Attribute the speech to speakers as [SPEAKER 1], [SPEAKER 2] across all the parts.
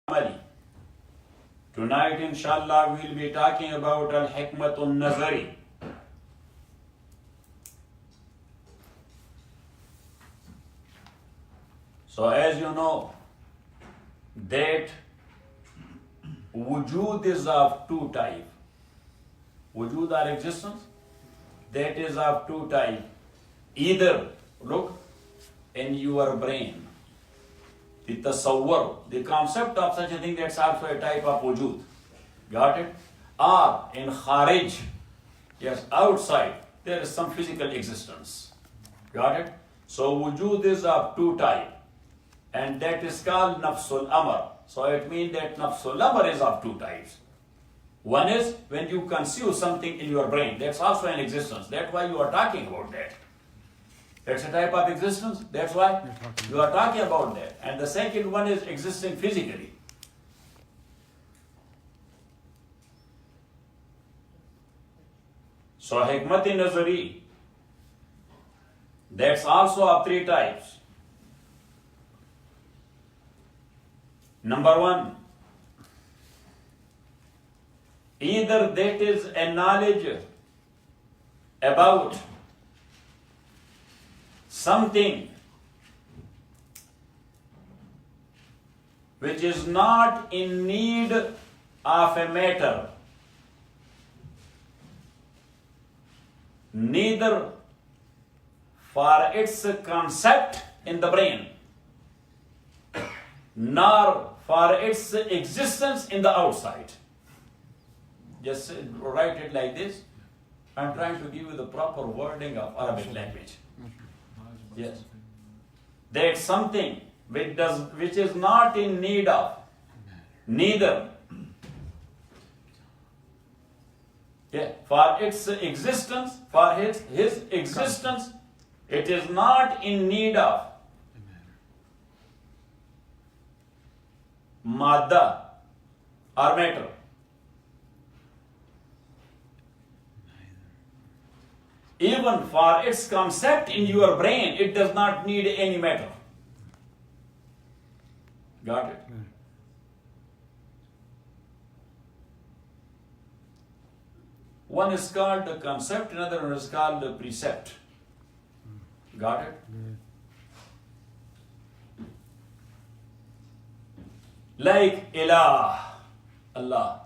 [SPEAKER 1] Amali. Tonight, inshallah, we'll be talking about Hikmat Nazariyya. So, as you know, that wujud is of two types. Wujud or existence, that is of two types. Either, look, in your brain, the tasawwur, the concept of such a thing, that's also a type of wujud. Got it? Or in kharij, yes, outside, there is some physical existence. Got it? So wujud is of two types. And that is called Nafsul Amr. So it means that Nafsul Amr is of two types. One is when you conceive something in your brain, that's also an existence. That's why you are talking about that. That's a type of existence. That's why you are talking about that. And the second one is existing physically. So Hikmat Nazariyya, that's also of three types. Number one, either that is a knowledge about something which is not in need of a matter, neither for its concept in the brain, nor for its existence in the outside. Just write it like this. I'm trying to give you the proper wording of Arabic language. Yes. That's something which is not in need of, neither for its existence, for his existence, it is not in need of madda or matter. Even for its concept in your brain, it does not need any matter. Got it? One is called the concept, another one is called the precept. Got it? Like ilah, Allah.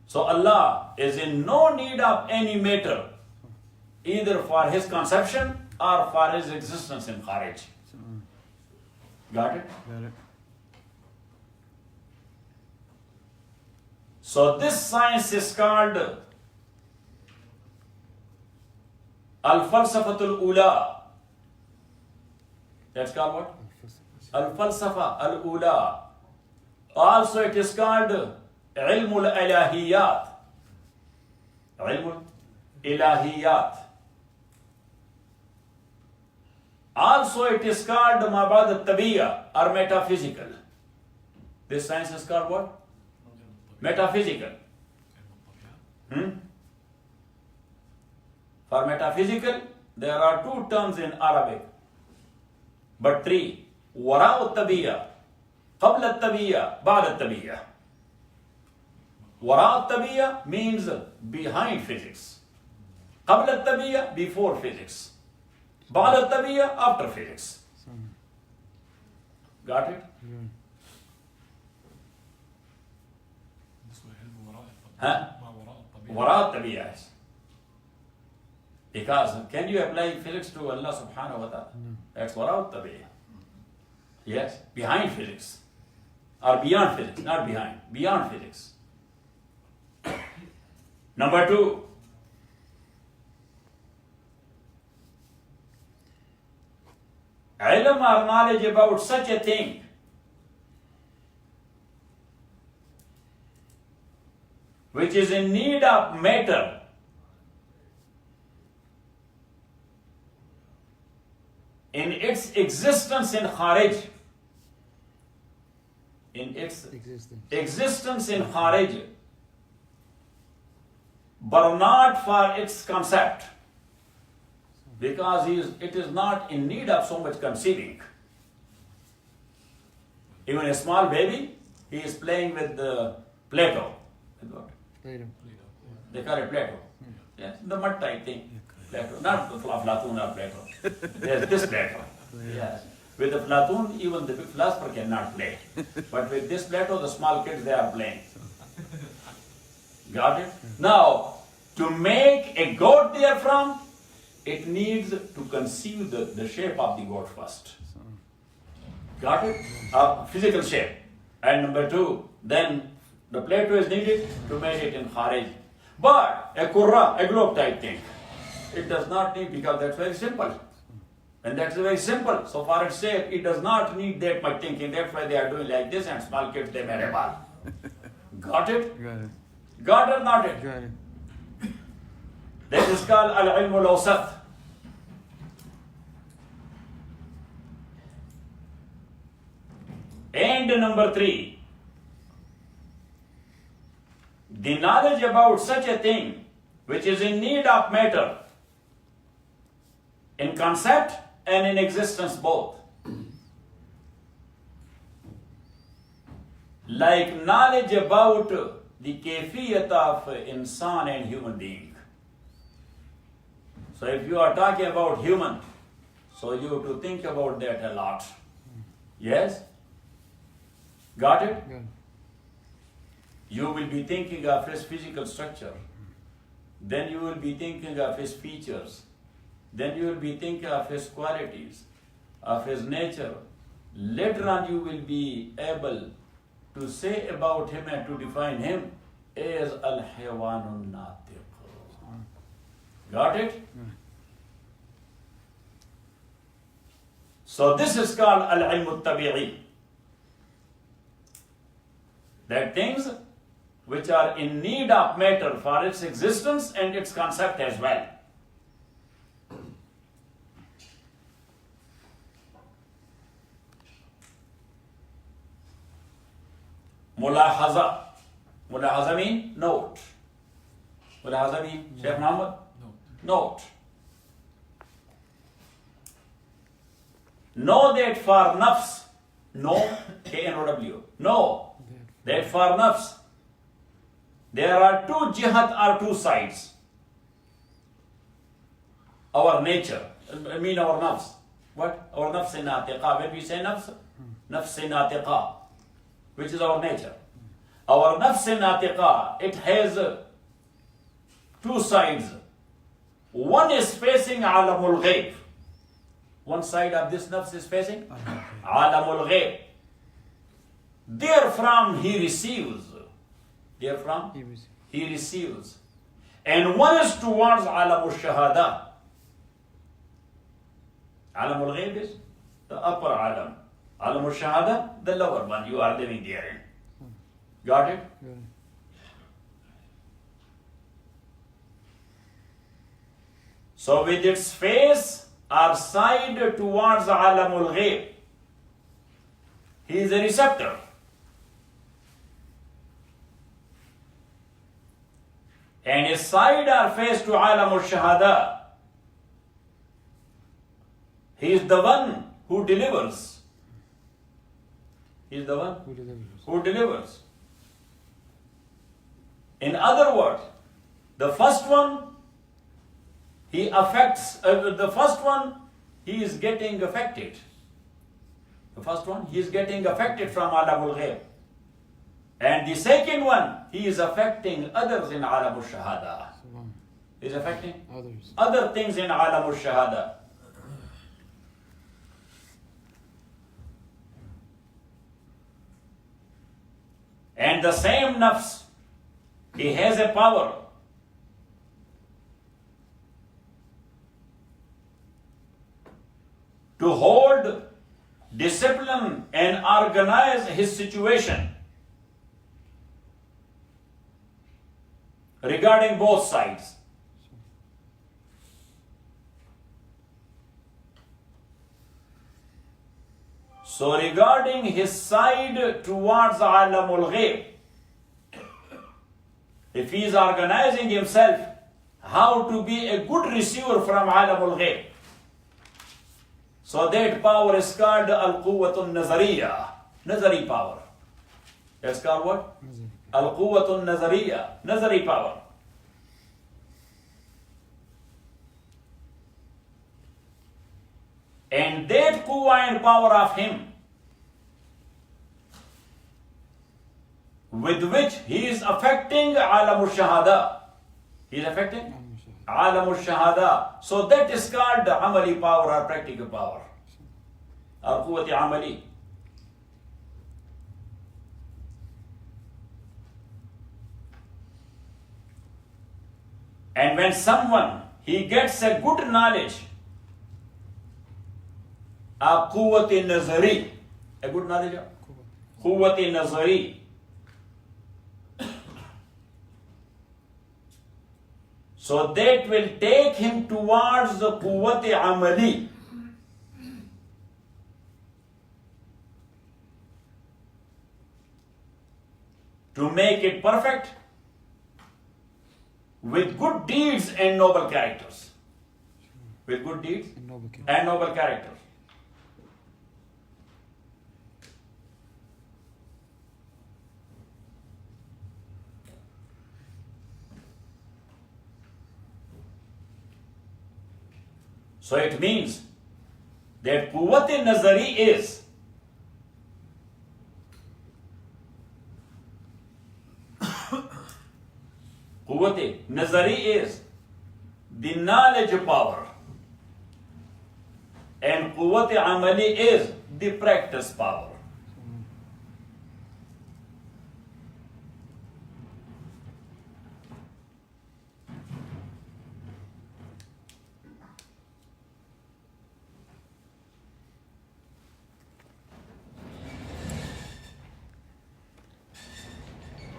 [SPEAKER 1] So Allah is in no need of any matter, either for his conception or for his existence in kharij. Got it?
[SPEAKER 2] Got it.
[SPEAKER 1] So this science is called Falsafa-e-Oola. That's called what? Falsafa-e-Oola. Also it is called al-Ilahiyat. Ilahiyat. Also it is called al-Tabi'a or metaphysical. This science is called what? Metaphysical. For metaphysical, there are two terms in Arabic, but three. ut-Tabi'a, ut-Tabi'a, ut-Tabi'a. ut-Tabi'a means behind physics. ut-Tabi'a, before physics. ut-Tabi'a, after physics. Got it? Huh? ut-Tabi'a is. Because can you apply physics to Allah subhanahu wa ta'ala? That's ut-Tabi'a. Yes, behind physics. Or beyond physics, not behind, beyond physics. Number two, ilm or knowledge about such a thing which is in need of matter, in its existence in kharij, in its existence in kharij, but not for its concept. because it is not in need of so much conceiving. Even a small baby, he is playing with the Play-Doh. With what?
[SPEAKER 2] Play-Doh.
[SPEAKER 1] They call it Play-Doh. Yes, the mud type thing. Play-Doh, not the Platoon or Play-Doh. There's this Play-Doh. Yes. With the Platoon, even the big philosopher cannot play. But with this Play-Doh, the small kids, they are playing. Got it? Now, to make a goat therefrom, it needs to conceive the shape of the goat first. Got it? Physical shape. And number two, then the Play-Doh is needed to make it in Kharij. But a kurra, a globe type thing, it does not need, because that's very simple. And that's very simple. So far it's safe, it does not need that much thinking. That's why they are doing like this, and small kids, they may rebel. Got it?
[SPEAKER 2] Got it.
[SPEAKER 1] Got it or not it?
[SPEAKER 2] Got it.
[SPEAKER 1] That is called al-Ilm al-Awsat. And number three, the knowledge about such a thing which is in need of matter, in concept and in existence both. Like knowledge about the kayfiyat of insan and human being. So if you are talking about human, so you have to think about that a lot. Yes? Got it?
[SPEAKER 2] Got it.
[SPEAKER 1] You will be thinking of his physical structure. Then you will be thinking of his features. Then you will be thinking of his qualities, of his nature. Later on you will be able to say about him and to define him as al-Hayawanun Natiqa. Got it? So this is called al-Ilm ut-Tabi'i. That things which are in need of matter for its existence and its concept as well. Mulahaza. Mulahaza means note. Mulahaza means, Shaykh Muhammad? Note. Know that for Nafs, know, K-N-O-W, know that for Nafs, there are two jihad or two sides. Our nature, I mean our Nafs. What? Our Nafs Natiqa. When we say Nafs, Nafs Natiqa, which is our nature. Our Nafs Natiqa, it has two sides. One is facing Alamul Ghayb. One side of this Nafs is facing Alamul Ghayb. Therefrom he receives. Therefrom he receives. And one is towards Alamul Shahada. Alamul Ghayb is the upper Alam. Alamul Shahada, the lower one you are living therein. Got it? So with its face or side towards Alamul Ghayb, he is a receptor. And his side or face to Alamul Shahada, he is the one who delivers. He is the one who delivers. In other words, the first one, he affects, the first one, he is getting affected. The first one, he is getting affected from Alamul Ghayb. And the second one, he is affecting others in Alamul Shahada. He is affecting other things in Alamul Shahada. And the same Nafs, he has a power to hold, discipline and organize his situation regarding both sides. So regarding his side towards Alamul Ghayb, if he is organizing himself how to be a good receiver from Alamul Ghayb, so that power is called al-Nazariyya. Nazari power. That's called what? Al-Nazariyya, Nazari power. And that quwwah and power of him, with which he is affecting alam al-shahada. He is affecting alam al-shahada. So that is called amali power or practical power. Or quwwati amali. And when someone, he gets a good knowledge of quwwati nazari, a good knowledge of quwwati nazari, so that will take him towards the quwwati amali. To make it perfect with good deeds and noble characters. With good deeds and noble characters. So it means that quwwati nazari is quwwati nazari is the knowledge power, and quwwati amali is the practice power.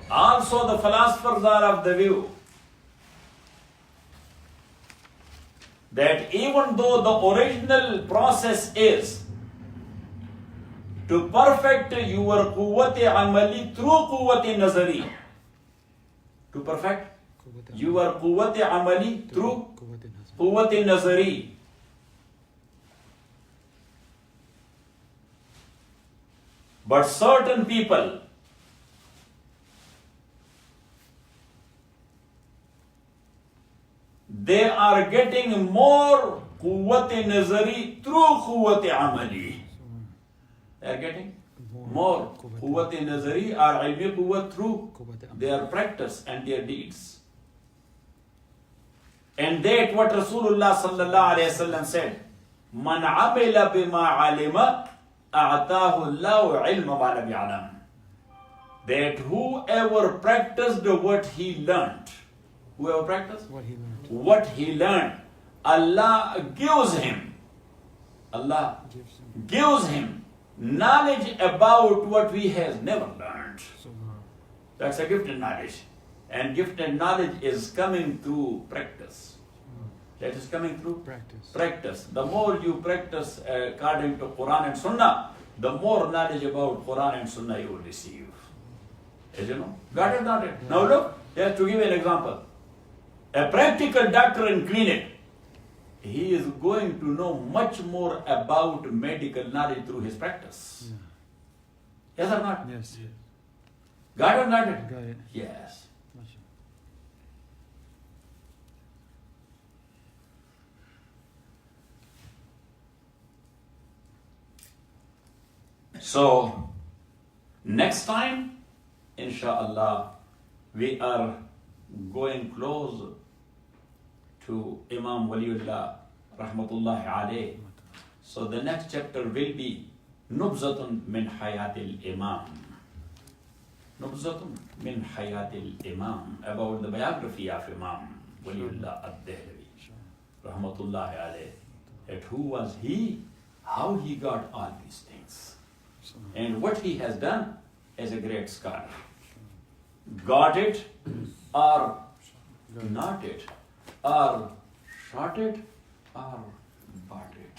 [SPEAKER 1] Also, the philosophers are of the view that even though the original process is to perfect your quwwati amali through quwwati nazari, to perfect your quwwati amali through quwwati nazari, but certain people they are getting more quwwati nazari through quwwati amali. They are getting more quwwati nazari or ilmi quwwat through their practice and their deeds. And that what Rasulullah sallallahu alayhi wasallam said, Man amila bima alima a'tahu Allahu ilma ma lam ya'lam. That whoever practiced what he learned, whoever practiced what he learned, Allah gives him knowledge about what he has never learned. That's a gifted knowledge. And gifted knowledge is coming through practice. That is coming through practice. The more you practice according to Quran and Sunnah, the more knowledge about Quran and Sunnah you will receive. As you know, got it, not it? Now look, just to give you an example. A practical doctor in clinic, he is going to know much more about medical knowledge through his practice. Yes or not?
[SPEAKER 2] Yes.
[SPEAKER 1] Got it, not it?
[SPEAKER 2] Got it.
[SPEAKER 1] Yes. So, next time, inshallah, we are going close to Imam Waliullah, rahmatullahi alayh. So the next chapter will be Nubzatun min Hayatil Imam. Nubzatun min Hayatil Imam, about the biography of Imam Waliullah ad-Dehlavi, rahmatullahi alayh. That who was he, how he got all these things, and what he has done as a great scholar. Got it or not it, or shot it or bought it.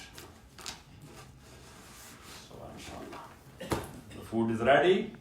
[SPEAKER 1] So inshallah, the food is ready.